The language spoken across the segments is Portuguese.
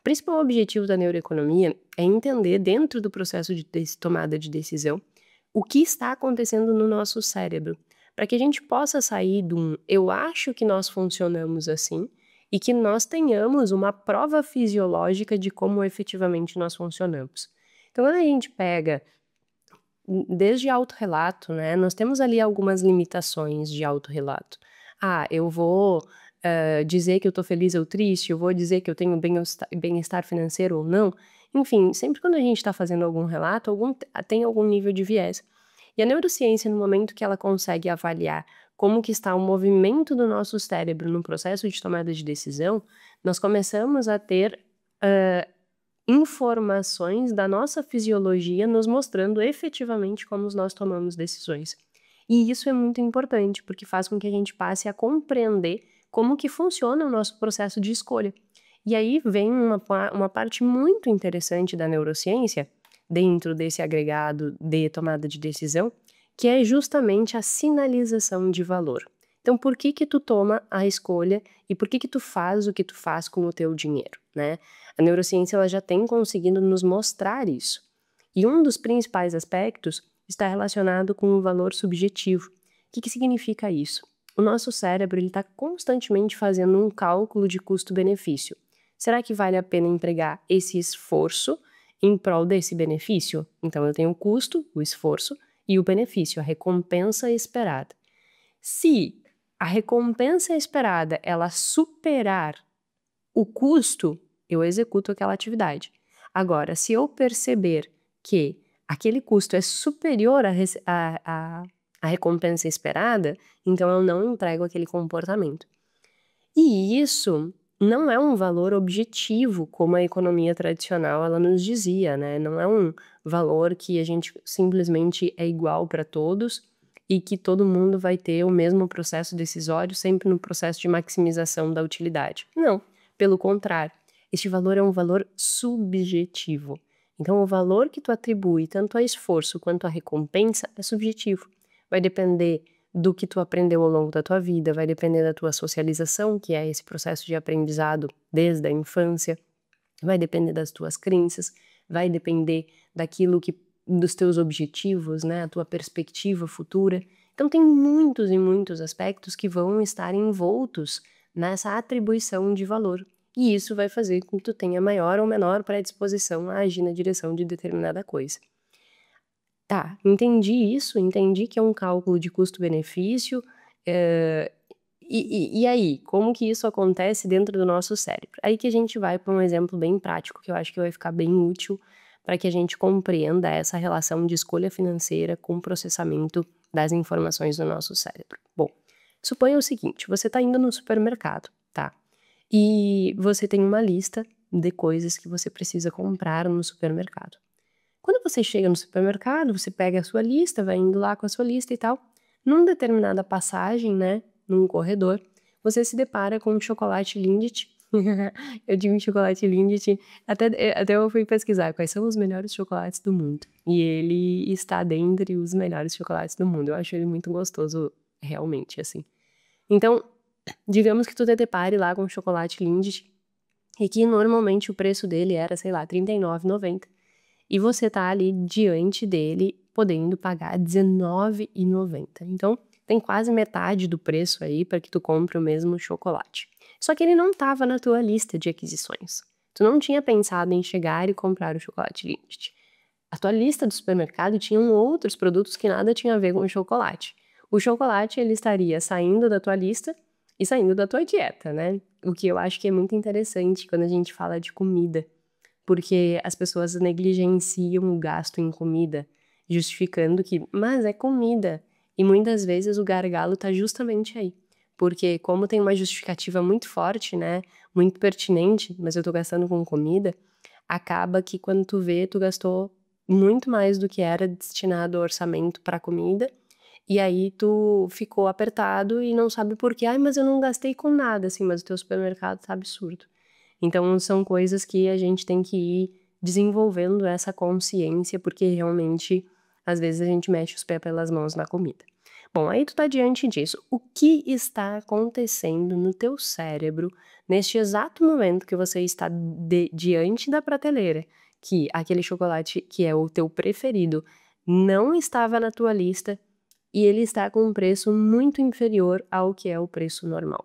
principal objetivo da neuroeconomia é entender, dentro do processo de tomada de decisão, o que está acontecendo no nosso cérebro, para que a gente possa sair de um "eu acho que nós funcionamos assim" e que nós tenhamos uma prova fisiológica de como efetivamente nós funcionamos. Então, quando a gente pega desde autorrelato, né, nós temos ali algumas limitações de autorrelato. Eu vou dizer que eu tô feliz ou triste, eu vou dizer que eu tenho bem-estar financeiro ou não. Enfim, sempre quando a gente está fazendo algum relato, tem algum nível de viés. E a neurociência, no momento que ela consegue avaliar como que está o movimento do nosso cérebro no processo de tomada de decisão, nós começamos a ter informações da nossa fisiologia nos mostrando efetivamente como nós tomamos decisões. E isso é muito importante, porque faz com que a gente passe a compreender como que funciona o nosso processo de escolha. E aí vem uma parte muito interessante da neurociência, dentro desse agregado de tomada de decisão, que é justamente a sinalização de valor. Então, por que que tu toma a escolha e por que que tu faz o que tu faz com o teu dinheiro, né? A neurociência ela já tem conseguido nos mostrar isso. E um dos principais aspectos está relacionado com o valor subjetivo. O que que significa isso? O nosso cérebro está constantemente fazendo um cálculo de custo-benefício. Será que vale a pena empregar esse esforço em prol desse benefício? Então eu tenho o custo, o esforço e o benefício, a recompensa esperada. Se a recompensa esperada ela superar o custo, eu executo aquela atividade. Agora, se eu perceber que aquele custo é superior à recompensa esperada, então eu não entrego aquele comportamento. E isso não é um valor objetivo, como a economia tradicional ela nos dizia, né? Não é um valor que a gente simplesmente é igual para todos e que todo mundo vai ter o mesmo processo decisório sempre no processo de maximização da utilidade. Não, pelo contrário, este valor é um valor subjetivo. Então, o valor que tu atribui tanto a esforço quanto a recompensa é subjetivo. Vai depender do que tu aprendeu ao longo da tua vida, vai depender da tua socialização, que é esse processo de aprendizado desde a infância, vai depender das tuas crenças, vai depender dos teus objetivos, né, a tua perspectiva futura. Então tem muitos e muitos aspectos que vão estar envoltos nessa atribuição de valor. E isso vai fazer com que tu tenha maior ou menor predisposição a agir na direção de determinada coisa. Tá, entendi isso, entendi que é um cálculo de custo-benefício, e aí, como que isso acontece dentro do nosso cérebro? Aí que a gente vai para um exemplo bem prático, que eu acho que vai ficar bem útil para que a gente compreenda essa relação de escolha financeira com o processamento das informações do nosso cérebro. Bom, suponha o seguinte, você está indo no supermercado, tá? E você tem uma lista de coisas que você precisa comprar no supermercado. Quando você chega no supermercado, você pega a sua lista, vai indo lá com a sua lista e tal. Numa determinada passagem, né, num corredor, você se depara com um chocolate Lindt. Eu digo um chocolate Lindt, até eu fui pesquisar quais são os melhores chocolates do mundo. E ele está dentre os melhores chocolates do mundo. Eu acho ele muito gostoso, realmente, assim. Então, digamos que tu te depare lá com um chocolate Lindt e que normalmente o preço dele era, sei lá, R$ 39,90. E você tá ali diante dele podendo pagar R$19,90. Então, tem quase metade do preço aí para que tu compre o mesmo chocolate. Só que ele não estava na tua lista de aquisições. Tu não tinha pensado em chegar e comprar o chocolate Lindt. A tua lista do supermercado tinha outros produtos que nada tinha a ver com o chocolate. O chocolate, ele estaria saindo da tua lista e saindo da tua dieta, né? O que eu acho que é muito interessante quando a gente fala de comida, porque as pessoas negligenciam o gasto em comida, justificando que, mas é comida. E muitas vezes o gargalo tá justamente aí. Porque como tem uma justificativa muito forte, né, muito pertinente, mas eu tô gastando com comida, acaba que quando tu vê, tu gastou muito mais do que era destinado ao orçamento para comida, e aí tu ficou apertado e não sabe por quê. Mas eu não gastei com nada, assim, mas o teu supermercado tá absurdo. Então, são coisas que a gente tem que ir desenvolvendo essa consciência, porque realmente, às vezes, a gente mete os pés pelas mãos na comida. Bom, aí tu tá diante disso. O que está acontecendo no teu cérebro neste exato momento que você está diante da prateleira, que aquele chocolate que é o teu preferido não estava na tua lista e ele está com um preço muito inferior ao que é o preço normal.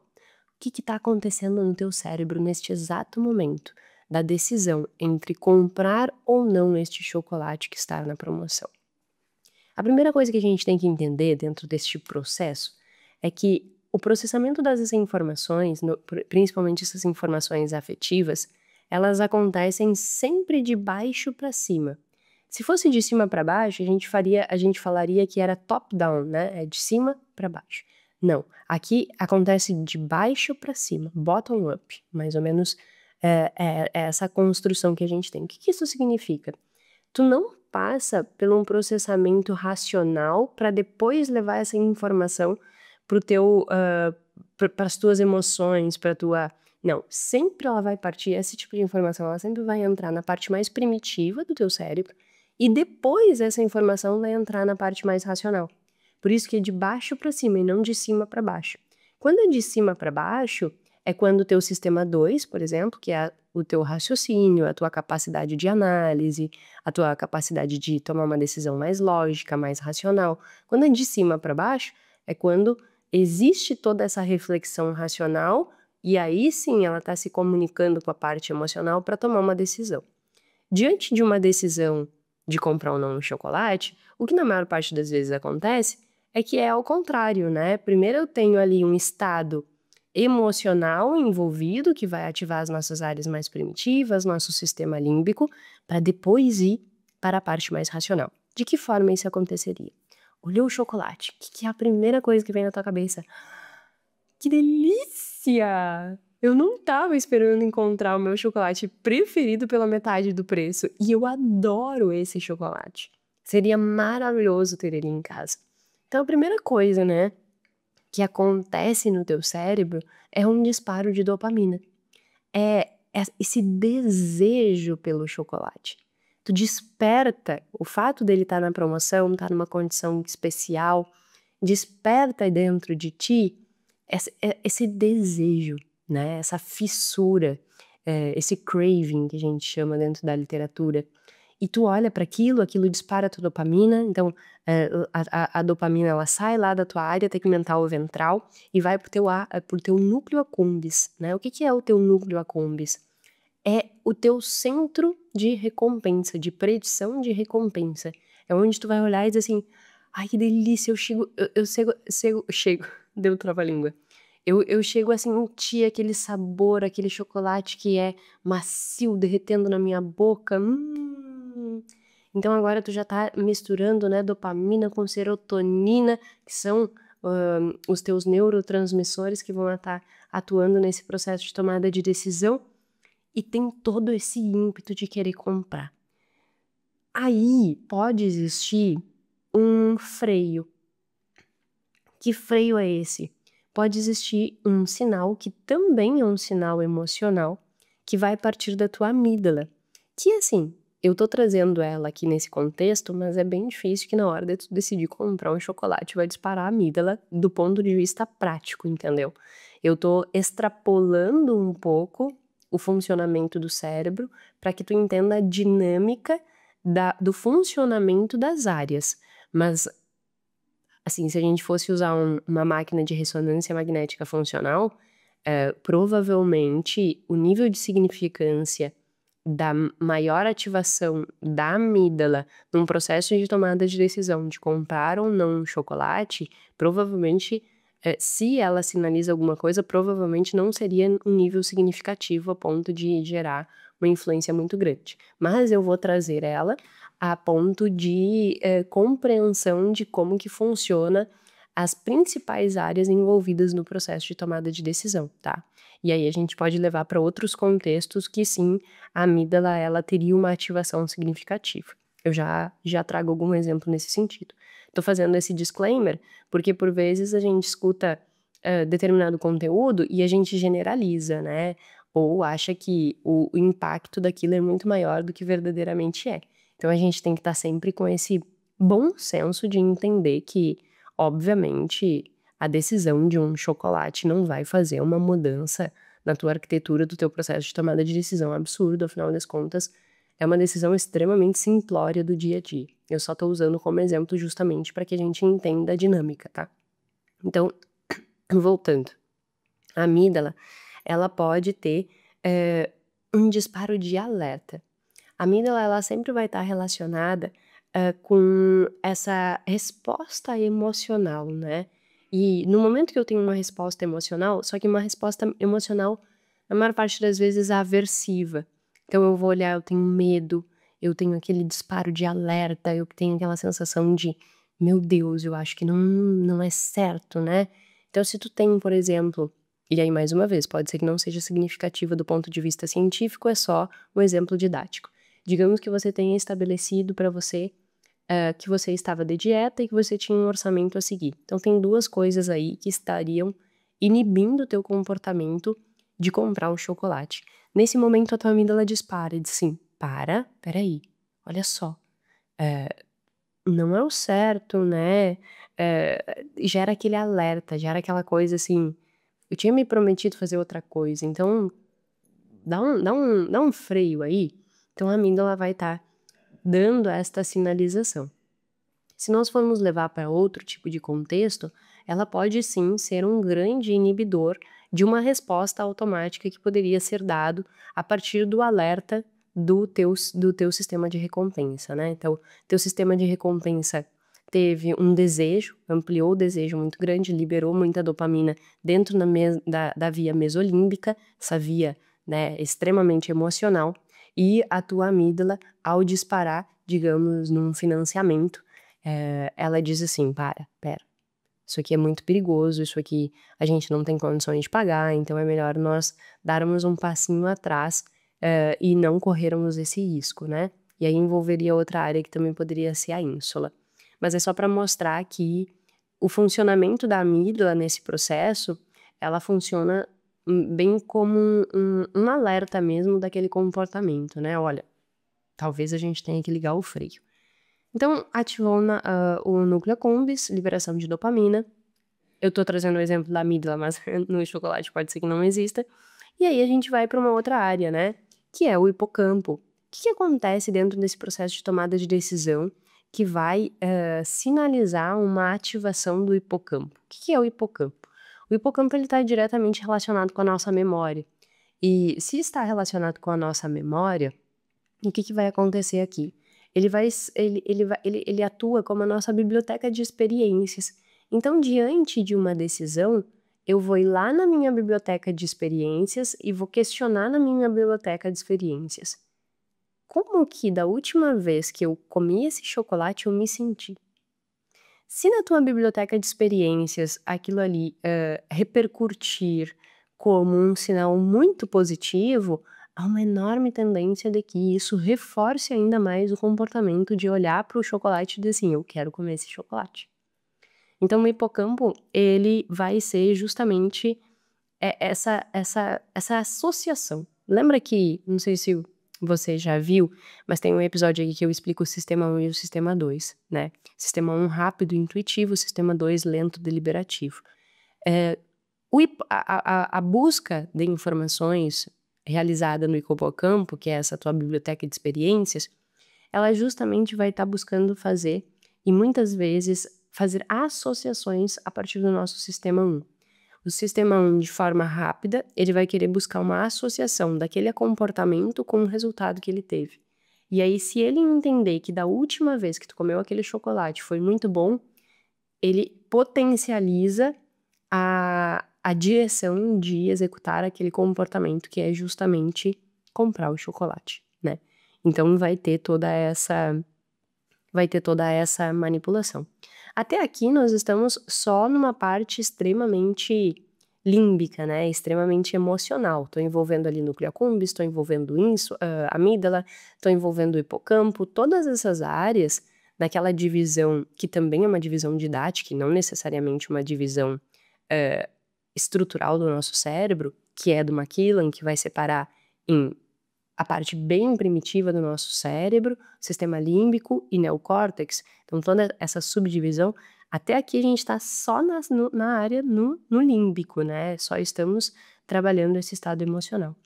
O que está acontecendo no teu cérebro neste exato momento da decisão entre comprar ou não este chocolate que está na promoção? A primeira coisa que a gente tem que entender dentro deste processo é que o processamento das informações, principalmente essas informações afetivas, elas acontecem sempre de baixo para cima. Se fosse de cima para baixo, a gente falaria que era top-down, né? É de cima para baixo. Não, aqui acontece de baixo para cima, bottom-up, mais ou menos é essa construção que a gente tem. O que isso significa? Tu não passa por um processamento racional para depois levar essa informação para teu, para as tuas emoções, para tua... Não, sempre ela vai partir, esse tipo de informação, ela sempre vai entrar na parte mais primitiva do teu cérebro e depois essa informação vai entrar na parte mais racional. Por isso que é de baixo para cima e não de cima para baixo. Quando é de cima para baixo, é quando o teu sistema 2, por exemplo, que é o teu raciocínio, a tua capacidade de análise, a tua capacidade de tomar uma decisão mais lógica, mais racional. Quando é de cima para baixo, é quando existe toda essa reflexão racional e aí sim ela está se comunicando com a parte emocional para tomar uma decisão. Diante de uma decisão de comprar ou não um chocolate, o que na maior parte das vezes acontece é que é ao contrário, né? Primeiro eu tenho ali um estado emocional envolvido, que vai ativar as nossas áreas mais primitivas, nosso sistema límbico, para depois ir para a parte mais racional. De que forma isso aconteceria? Olhou o chocolate, o que é a primeira coisa que vem na tua cabeça? Que delícia! Eu não estava esperando encontrar o meu chocolate preferido pela metade do preço, e eu adoro esse chocolate. Seria maravilhoso ter ele em casa. Então a primeira coisa, né, que acontece no teu cérebro é um disparo de dopamina. É esse desejo pelo chocolate. Tu desperta, o fato dele estar na promoção, estar numa condição especial, desperta dentro de ti esse desejo, né? Essa fissura, esse craving que a gente chama dentro da literatura. E tu olha para aquilo, aquilo dispara a tua dopamina, então a dopamina ela sai lá da tua área tegmental ou ventral e vai pro teu núcleo accumbens, né? O que é o teu núcleo accumbens? É o teu centro de recompensa, de predição de recompensa. É onde tu vai olhar e dizer assim, ai que delícia, chego, deu trava-língua. Eu chego a sentir aquele sabor, aquele chocolate que é macio, derretendo na minha boca. Então agora tu já tá misturando, né, dopamina com serotonina, que são os teus neurotransmissores que vão estar atuando nesse processo de tomada de decisão e tem todo esse ímpeto de querer comprar. Aí pode existir um freio. Que freio é esse? Pode existir um sinal que também é um sinal emocional que vai partir da tua amígdala. Que assim, eu tô trazendo ela aqui nesse contexto, mas é bem difícil que na hora de tu decidir comprar um chocolate vai disparar a amígdala do ponto de vista prático, entendeu? Eu tô extrapolando um pouco o funcionamento do cérebro para que tu entenda a dinâmica do funcionamento das áreas. Mas assim, se a gente fosse usar uma máquina de ressonância magnética funcional, provavelmente o nível de significância da maior ativação da amígdala num processo de tomada de decisão de comprar ou não um chocolate, provavelmente, se ela sinaliza alguma coisa, provavelmente não seria um nível significativo a ponto de gerar uma influência muito grande. Mas eu vou trazer ela a ponto de compreensão de como que funciona as principais áreas envolvidas no processo de tomada de decisão, tá? E aí a gente pode levar para outros contextos que sim, a amígdala ela teria uma ativação significativa. Eu já trago algum exemplo nesse sentido. Tô fazendo esse disclaimer porque por vezes a gente escuta determinado conteúdo e a gente generaliza, né? Ou acha que o impacto daquilo é muito maior do que verdadeiramente é. Então a gente tem que estar sempre com esse bom senso de entender que, Obviamente, a decisão de um chocolate não vai fazer uma mudança na tua arquitetura do teu processo de tomada de decisão absurdo, afinal das contas, é uma decisão extremamente simplória do dia a dia. Eu só tô usando como exemplo justamente para que a gente entenda a dinâmica, tá? Então, voltando, a amígdala, ela pode ter um disparo de alerta. A amígdala, ela sempre vai estar relacionada com essa resposta emocional, né? E no momento que eu tenho uma resposta emocional, só que uma resposta emocional, na maior parte das vezes, aversiva. Então eu vou olhar, eu tenho medo, eu tenho aquele disparo de alerta, eu tenho aquela sensação de, meu Deus, eu acho que não é certo, né? Então se tu tem, por exemplo, e aí mais uma vez, pode ser que não seja significativa do ponto de vista científico, é só um exemplo didático. Digamos que você tenha estabelecido para você que você estava de dieta e que você tinha um orçamento a seguir. Então tem duas coisas aí que estariam inibindo o teu comportamento de comprar um chocolate. Nesse momento a tua amígdala dispara e diz assim, peraí, olha só, não é o certo, né? Gera aquele alerta, gera aquela coisa assim, eu tinha me prometido fazer outra coisa, então dá um freio aí. Então a amígdala vai estar dando esta sinalização. Se nós formos levar para outro tipo de contexto, ela pode sim ser um grande inibidor de uma resposta automática que poderia ser dado a partir do alerta do teu sistema de recompensa, né? Então, teu sistema de recompensa teve um desejo, ampliou o desejo muito grande, liberou muita dopamina dentro da via mesolímbica, essa via, né, extremamente emocional, e a tua amígdala, ao disparar, digamos, num financiamento, ela diz assim, pera, isso aqui é muito perigoso, isso aqui a gente não tem condições de pagar, então é melhor nós darmos um passinho atrás, e não corrermos esse risco, né? E aí envolveria outra área que também poderia ser a ínsula. Mas é só para mostrar que o funcionamento da amígdala nesse processo, ela funciona bem como um alerta mesmo daquele comportamento, né? Olha, talvez a gente tenha que ligar o freio. Então, ativou o núcleo accumbens, liberação de dopamina. Eu tô trazendo o exemplo da amígdala, mas no chocolate pode ser que não exista. E aí a gente vai para uma outra área, né? Que é o hipocampo. O que acontece dentro desse processo de tomada de decisão que vai sinalizar uma ativação do hipocampo? O que é o hipocampo? O hipocampo ele está diretamente relacionado com a nossa memória. E se está relacionado com a nossa memória, o que vai acontecer aqui? Ele atua como a nossa biblioteca de experiências. Então, diante de uma decisão, eu vou ir lá na minha biblioteca de experiências e vou questionar na minha biblioteca de experiências. Como que da última vez que eu comi esse chocolate eu me senti? Se na tua biblioteca de experiências aquilo ali repercutir como um sinal muito positivo, há uma enorme tendência de que isso reforce ainda mais o comportamento de olhar para o chocolate e dizer assim, eu quero comer esse chocolate. Então o hipocampo, ele vai ser justamente essa associação. Lembra que, não sei se você já viu, mas tem um episódio aí que eu explico o sistema 1 e o sistema 2, né? Sistema 1 rápido e intuitivo, sistema 2 lento deliberativo. A busca de informações realizada no hipocampo, que é essa tua biblioteca de experiências, ela justamente vai estar buscando fazer, e muitas vezes, fazer associações a partir do nosso sistema 1. O sistema 1, de forma rápida, ele vai querer buscar uma associação daquele comportamento com o resultado que ele teve. E aí, se ele entender que da última vez que tu comeu aquele chocolate foi muito bom, ele potencializa a direção de executar aquele comportamento que é justamente comprar o chocolate, né? Então vai ter toda essa manipulação. Até aqui nós estamos só numa parte extremamente límbica, né? Extremamente emocional. Estou envolvendo ali núcleo accumbens, estou envolvendo amígdala, estou envolvendo o hipocampo, todas essas áreas naquela divisão, que também é uma divisão didática e não necessariamente uma divisão estrutural do nosso cérebro, que é do Maquillan, que vai separar em a parte bem primitiva do nosso cérebro, sistema límbico e neocórtex. Então, toda essa subdivisão, Até aqui a gente está só na área no límbico, né, só estamos trabalhando esse estado emocional.